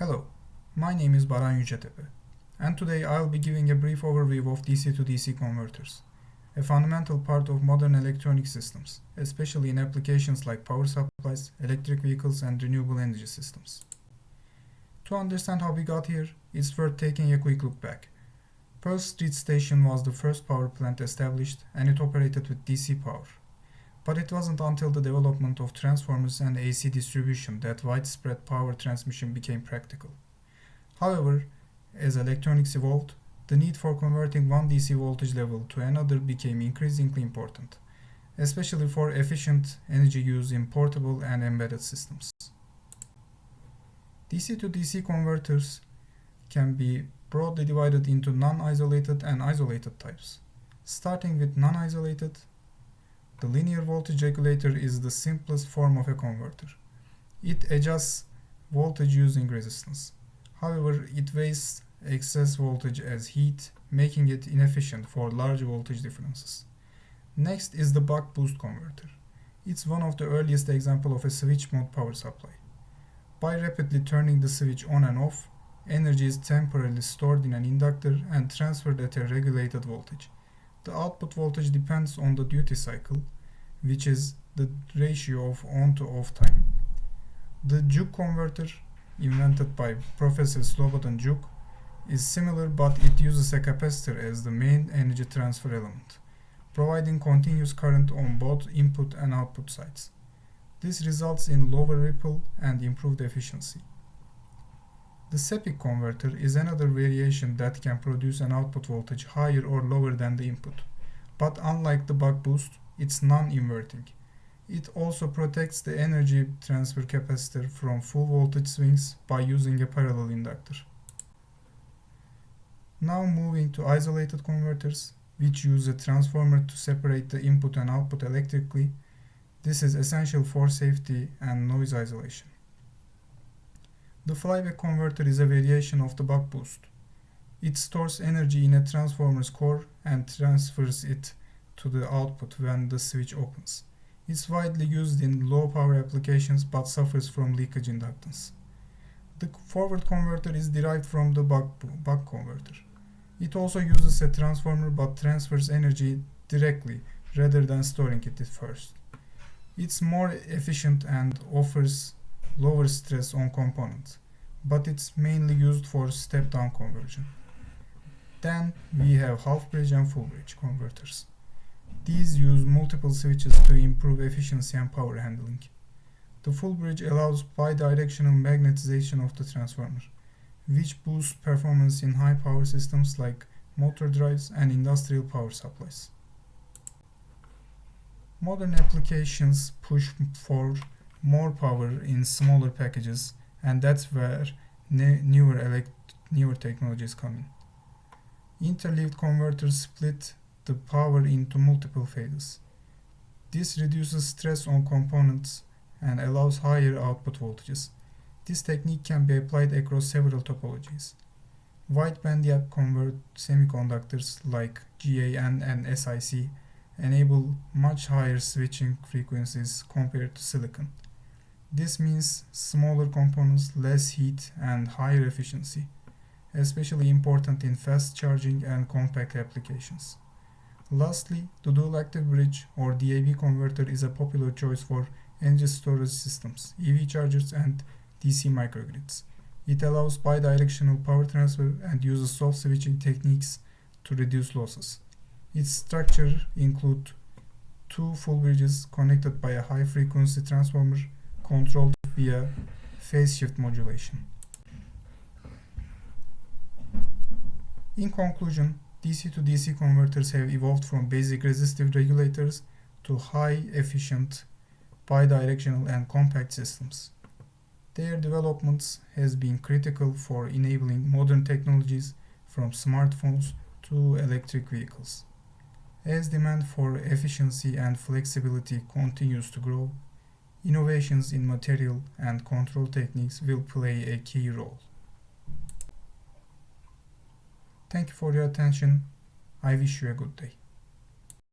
Hello, my name is Baran Yücetepe, and today I'll be giving a brief overview of DC to DC converters, a fundamental part of modern electronic systems, especially in applications like power supplies, electric vehicles, and renewable energy systems. To understand how we got here, it's worth taking a quick look back. Pearl Street Station was the first power plant established, and it operated with DC power. But it wasn't until the development of transformers and AC distribution that widespread power transmission became practical. However, as electronics evolved, the need for converting one DC voltage level to another became increasingly important, especially for efficient energy use in portable and embedded systems. DC to DC converters can be broadly divided into non-isolated and isolated types. Starting with non-isolated, the linear voltage regulator is the simplest form of a converter. It adjusts voltage using resistance. However, it wastes excess voltage as heat, making it inefficient for large voltage differences. Next is the buck-boost converter. It's one of the earliest examples of a switch mode power supply. By rapidly turning the switch on and off, energy is temporarily stored in an inductor and transferred at a regulated voltage. The output voltage depends on the duty cycle, which is the ratio of on to off time. The Joule converter, invented by Professor Slobodan Joule, is similar, but it uses a capacitor as the main energy transfer element, providing continuous current on both input and output sides. This results in lower ripple and improved efficiency. The Sepik converter is another variation that can produce an output voltage higher or lower than the input, but unlike the buck-boost, it's non-inverting. It also protects the energy transfer capacitor from full voltage swings by using a parallel inductor. Now moving to isolated converters, which use a transformer to separate the input and output electrically. This is essential for safety and noise isolation. The flyback converter is a variation of the buck-boost. It stores energy in a transformer's core and transfers it to the output when the switch opens. It's widely used in low power applications but suffers from leakage inductance. The forward converter is derived from the buck converter. It also uses a transformer but transfers energy directly rather than storing it first. It's more efficient and offers lower stress on components, but it's mainly used for step-down conversion. Then we have half-bridge and full-bridge converters. These use multiple switches to improve efficiency and power handling. The full bridge allows bidirectional magnetization of the transformer, which boosts performance in high power systems like motor drives and industrial power supplies. Modern applications push for more power in smaller packages, and that's where newer technologies come in. Interleaved converters split the power into multiple phases. This reduces stress on components and allows higher output voltages. This technique can be applied across several topologies. Wide bandgap convert semiconductors like GaN and SiC enable much higher switching frequencies compared to silicon. This means smaller components, less heat, and higher efficiency, especially important in fast charging and compact applications. Lastly, the dual-active bridge or DAB converter is a popular choice for energy storage systems, EV chargers, and DC microgrids. It allows bidirectional power transfer and uses soft switching techniques to reduce losses. Its structure includes two full bridges connected by a high-frequency transformer controlled via phase shift modulation. In conclusion, DC to DC converters have evolved from basic resistive regulators to high-efficient, bidirectional and compact systems. Their developments has been critical for enabling modern technologies from smartphones to electric vehicles. As demand for efficiency and flexibility continues to grow, innovations in material and control techniques will play a key role. Thank you for your attention. I wish you a good day.